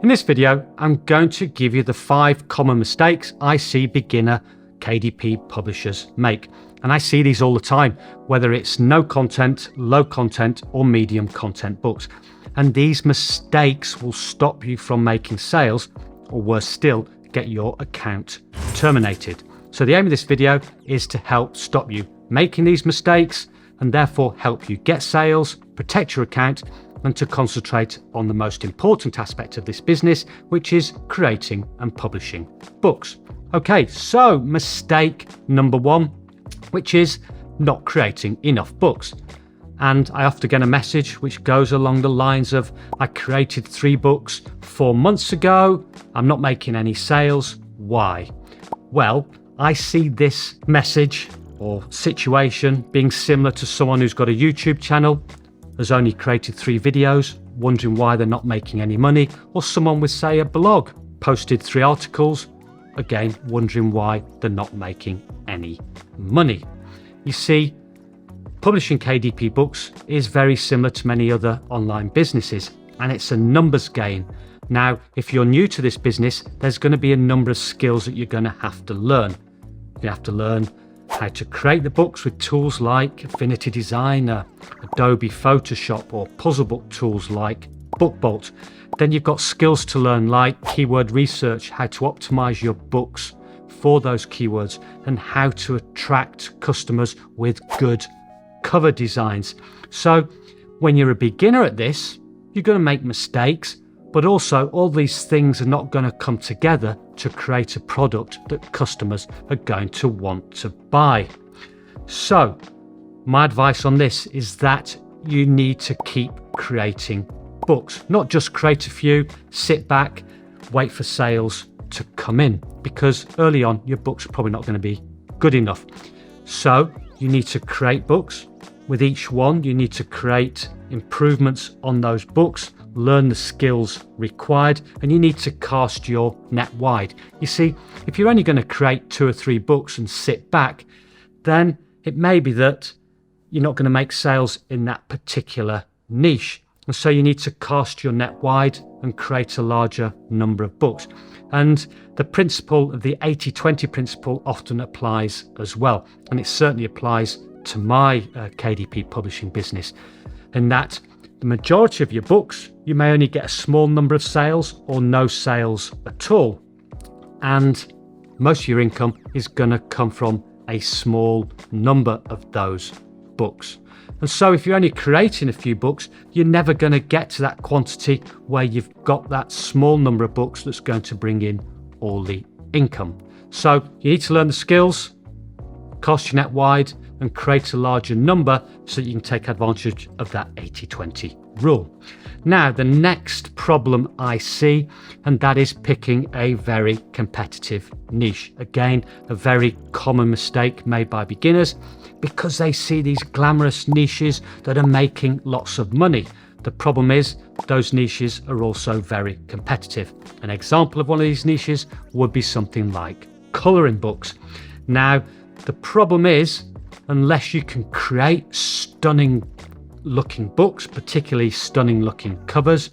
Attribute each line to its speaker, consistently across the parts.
Speaker 1: In this video, I'm going to give you the 5 common mistakes I see beginner KDP publishers make. And I see these all the time, whether it's no content, low content, or medium content books. And these mistakes will stop you from making sales, or worse still, get your account terminated. So the aim of this video is to help stop you making these mistakes and therefore help you get sales, protect your account, and to concentrate on the most important aspect of this business, which is creating and publishing books. Okay, so mistake number 1, which is not creating enough books. And I often get a message which goes along the lines of, I created 3 books 4 months ago, I'm not making any sales, why? Well, I see this message or situation being similar to someone who's got a YouTube channel, has only created 3 videos, wondering why they're not making any money, or someone with, say, a blog, posted 3 articles, again, wondering why they're not making any money. You see, publishing KDP Books is very similar to many other online businesses, and it's a numbers game. Now, if you're new to this business, there's going to be a number of skills that you're going to have to learn. You have to learn how to create the books with tools like Affinity Designer, Adobe Photoshop, or puzzle book tools like BookBolt. Then you've got skills to learn like keyword research, how to optimize your books for those keywords, and how to attract customers with good cover designs. So when you're a beginner at this, you're going to make mistakes, but also all these things are not going to come together to create a product that customers are going to want to buy. So my advice on this is that you need to keep creating books, not just create a few, sit back, wait for sales to come in, because early on your books are probably not going to be good enough. So you need to create books. With each one, you need to create improvements on those books, learn the skills required, and you need to cast your net wide. You see, if you're only going to create 2 or 3 books and sit back, then it may be that you're not going to make sales in that particular niche. And so you need to cast your net wide and create a larger number of books. And the principle of the 80-20 principle often applies as well. And it certainly applies to my KDP publishing business, in that the majority of your books, you may only get a small number of sales or no sales at all. And most of your income is going to come from a small number of those books. And so if you're only creating a few books, you're never going to get to that quantity where you've got that small number of books that's going to bring in all the income. So you need to learn the skills, cast your net wide, and create a larger number so that you can take advantage of that 80-20 rule. Now, the next problem I see, and that is picking a very competitive niche. Again, a very common mistake made by beginners because they see these glamorous niches that are making lots of money. The problem is those niches are also very competitive. An example of one of these niches would be something like coloring books. Now, the problem is, unless you can create stunning looking books, particularly stunning looking covers,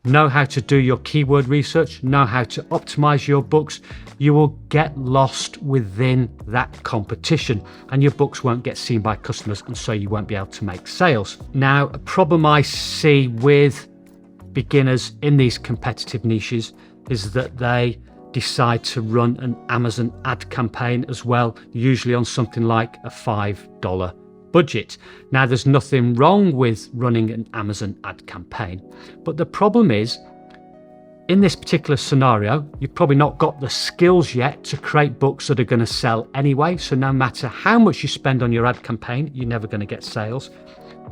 Speaker 1: know how to do your keyword research, know how to optimize your books, you will get lost within that competition and your books won't get seen by customers, and so you won't be able to make sales. Now, a problem I see with beginners in these competitive niches is that they decide to run an Amazon ad campaign as well, usually on something like a $5 budget. Now, there's nothing wrong with running an Amazon ad campaign, but the problem is, in this particular scenario, you've probably not got the skills yet to create books that are going to sell anyway, so no matter how much you spend on your ad campaign, you're never going to get sales.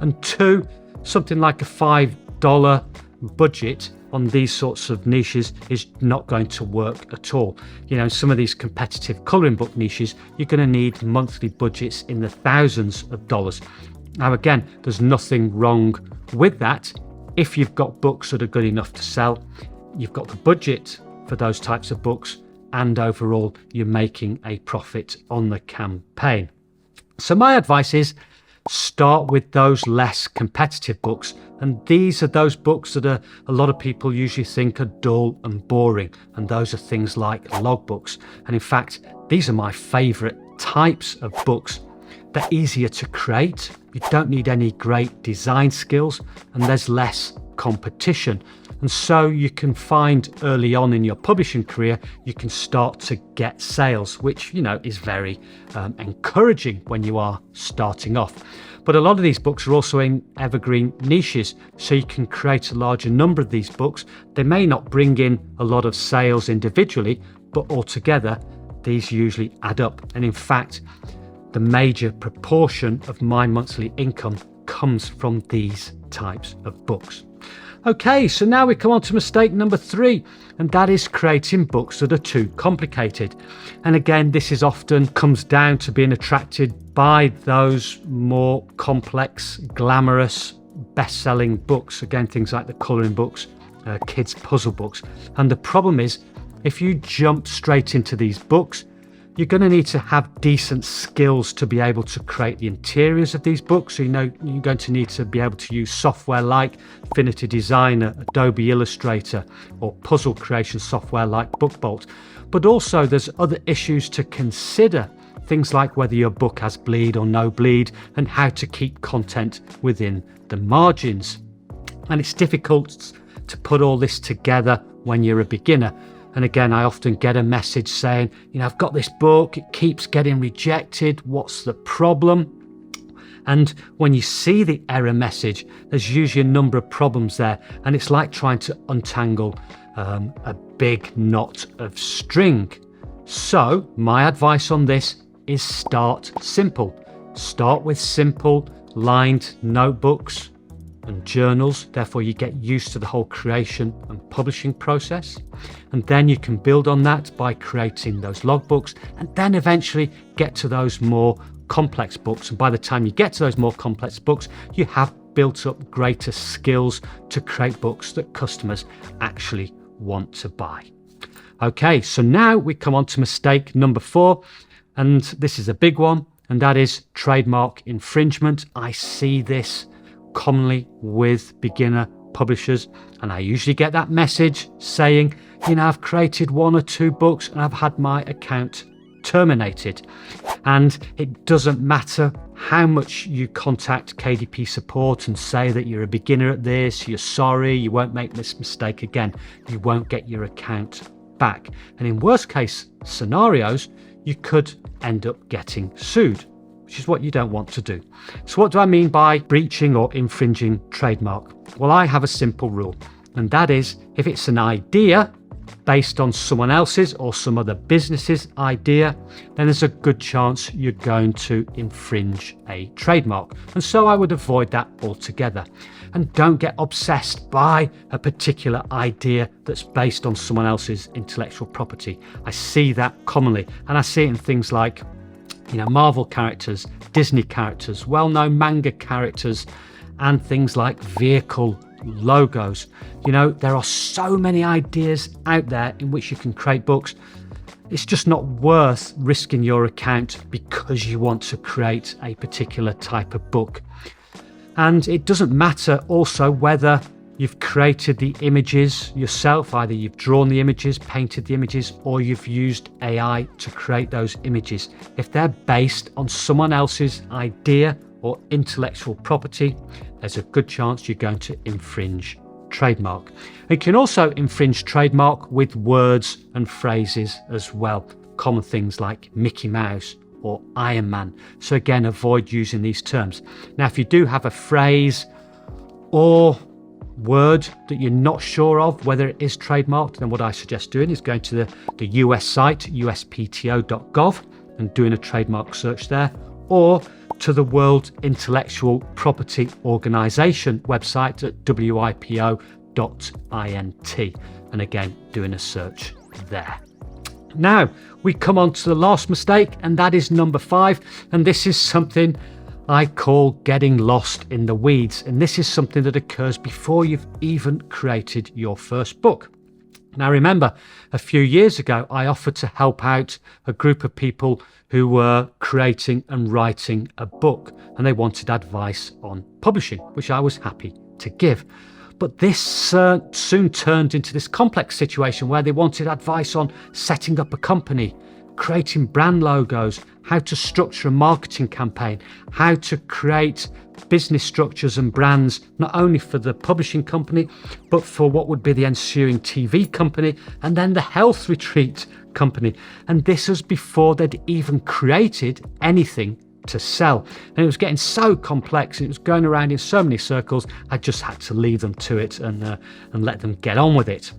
Speaker 1: And 2, something like a $5 budget on these sorts of niches is not going to work at all. You know, some of these competitive coloring book niches, you're going to need monthly budgets in the thousands of dollars. Now, again, there's nothing wrong with that. If you've got books that are good enough to sell, you've got the budget for those types of books, and overall, you're making a profit on the campaign. So my advice is start with those less competitive books. And these are those books that a lot of people usually think are dull and boring. And those are things like logbooks. And in fact, these are my favorite types of books. They're easier to create. You don't need any great design skills, and there's less competition. And so you can find early on in your publishing career, you can start to get sales, which, is very encouraging when you are starting off. But a lot of these books are also in evergreen niches, so you can create a larger number of these books. They may not bring in a lot of sales individually, but altogether, these usually add up. And in fact, the major proportion of my monthly income comes from these types of books. Okay, so now we come on to mistake number 3, and that is creating books that are too complicated. And again, this is often comes down to being attracted by those more complex, glamorous, best-selling books. Again, things like the colouring books, kids' puzzle books. And the problem is, if you jump straight into these books, you're going to need to have decent skills to be able to create the interiors of these books. So you're going to need to be able to use software like Affinity Designer, Adobe Illustrator, or puzzle creation software like BookBolt. But also there's other issues to consider, things like whether your book has bleed or no bleed, and how to keep content within the margins. And it's difficult to put all this together when you're a beginner. And again, I often get a message saying, I've got this book, it keeps getting rejected. What's the problem? And when you see the error message, there's usually a number of problems there. And it's like trying to untangle a big knot of string. So my advice on this is start simple. Start with simple lined notebooks and journals. Therefore, you get used to the whole creation and publishing process. And then you can build on that by creating those logbooks, and then eventually get to those more complex books. And by the time you get to those more complex books, you have built up greater skills to create books that customers actually want to buy. Okay, so now we come on to mistake number 4, and this is a big one, and that is trademark infringement. I see this commonly with beginner publishers, and I usually get that message saying, I've created 1 or 2 books and I've had my account terminated. And it doesn't matter how much you contact KDP support and say that you're a beginner at this, you're sorry, you won't make this mistake again, you won't get your account back. And in worst case scenarios, you could end up getting sued, which is what you don't want to do. So what do I mean by breaching or infringing trademark? Well, I have a simple rule, and that is if it's an idea based on someone else's or some other business's idea, then there's a good chance you're going to infringe a trademark. And so I would avoid that altogether. And don't get obsessed by a particular idea that's based on someone else's intellectual property. I see that commonly, and I see it in things like Marvel characters, Disney characters, well-known manga characters, and things like vehicle logos. There are so many ideas out there in which you can create books. It's just not worth risking your account because you want to create a particular type of book. And it doesn't matter also whether you've created the images yourself, either you've drawn the images, painted the images, or you've used AI to create those images. If they're based on someone else's idea or intellectual property, there's a good chance you're going to infringe trademark. You can also infringe trademark with words and phrases as well. Common things like Mickey Mouse or Iron Man. So again, avoid using these terms. Now, if you do have a phrase or word that you're not sure of whether it is trademarked, then what I suggest doing is going to the US site, uspto.gov, and doing a trademark search there, or to the World Intellectual Property Organization website at wipo.int, and again doing a search there. Now we come on to the last mistake, and that is number 5, and this is something I call getting lost in the weeds, and this is something that occurs before you've even created your first book. Now, remember, a few years ago, I offered to help out a group of people who were creating and writing a book, and they wanted advice on publishing, which I was happy to give. But this soon turned into this complex situation where they wanted advice on setting up a company, creating brand logos, how to structure a marketing campaign, how to create business structures and brands, not only for the publishing company, but for what would be the ensuing TV company and then the health retreat company. And this was before they'd even created anything to sell. And it was getting so complex, and it was going around in so many circles, I just had to leave them to it and let them get on with it.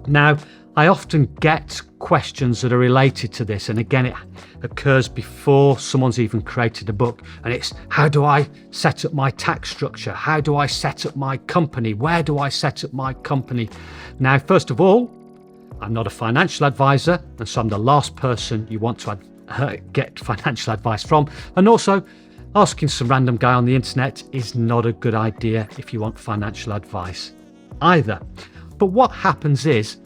Speaker 1: Now, I often get questions that are related to this, and again, it occurs before someone's even created a book, and it's, how do I set up my tax structure? How do I set up my company? Where do I set up my company? Now, first of all, I'm not a financial advisor, and so I'm the last person you want to get financial advice from. And also, asking some random guy on the internet is not a good idea if you want financial advice either. But what happens is,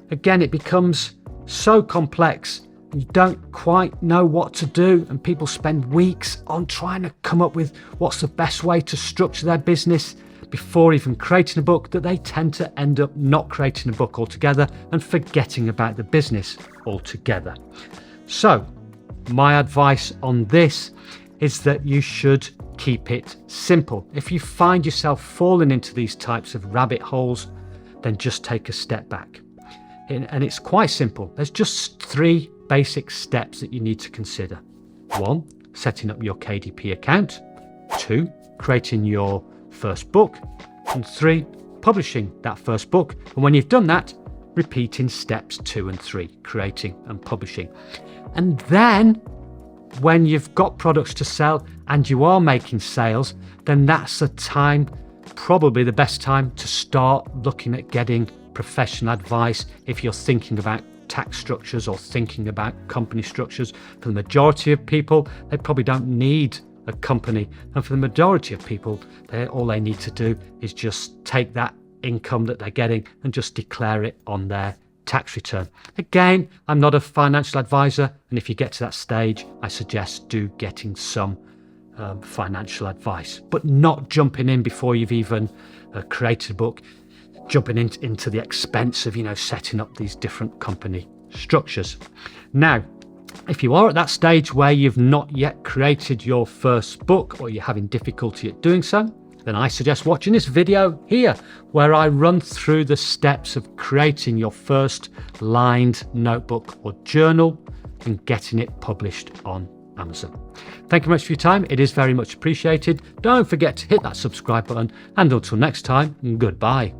Speaker 1: again, it becomes so complex, you don't quite know what to do, and people spend weeks on trying to come up with what's the best way to structure their business before even creating a book, that they tend to end up not creating a book altogether and forgetting about the business altogether. So my advice on this is that you should keep it simple. If you find yourself falling into these types of rabbit holes, then just take a step back. And it's quite simple. There's just 3 basic steps that you need to consider. 1, setting up your KDP account. 2, creating your first book. And 3, publishing that first book. And when you've done that, repeating steps 2 and 3, creating and publishing. And then when you've got products to sell and you are making sales, then that's the time, probably the best time, to start looking at getting professional advice if you're thinking about tax structures or thinking about company structures. For the majority of people, they probably don't need a company, and for the majority of people, all they need to do is just take that income that they're getting and just declare it on their tax return. Again, I'm not a financial advisor, and if you get to that stage, I suggest getting some financial advice, but not jumping in before you've even created a book, jumping into the expense of setting up these different company structures. Now, if you are at that stage where you've not yet created your first book, or you're having difficulty at doing so, then I suggest watching this video here, where I run through the steps of creating your first lined notebook or journal and getting it published on Amazon. Thank you much for your time. It is very much appreciated. Don't forget to hit that subscribe button, and until next time, goodbye.